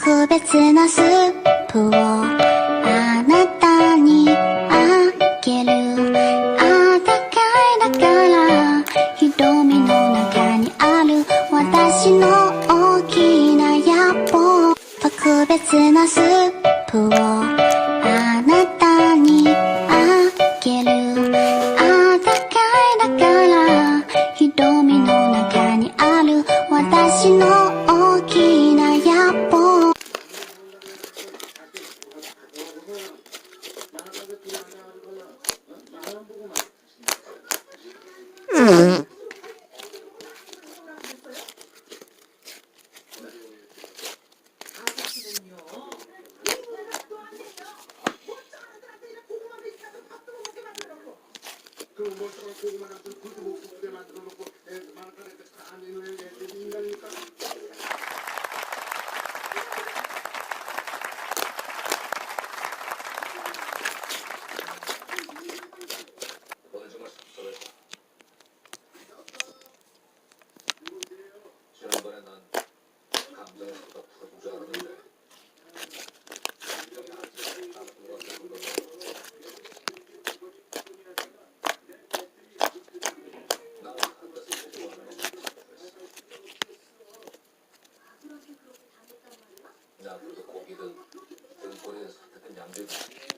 特別なスープをあなたにあげる。あったかいだから瞳の中にある私の大きな野望。特別なスープをあなたにあげる。あったかいだから瞳の中にある私の大きな野望。지난번에 난 감정을 쏟아 풀어준 줄 알았는데 여기 아직 나쁜 것 같은 거 나는 한가지 좋아하는 거 야, 그래도 고기든 등골이든 사태든 양념이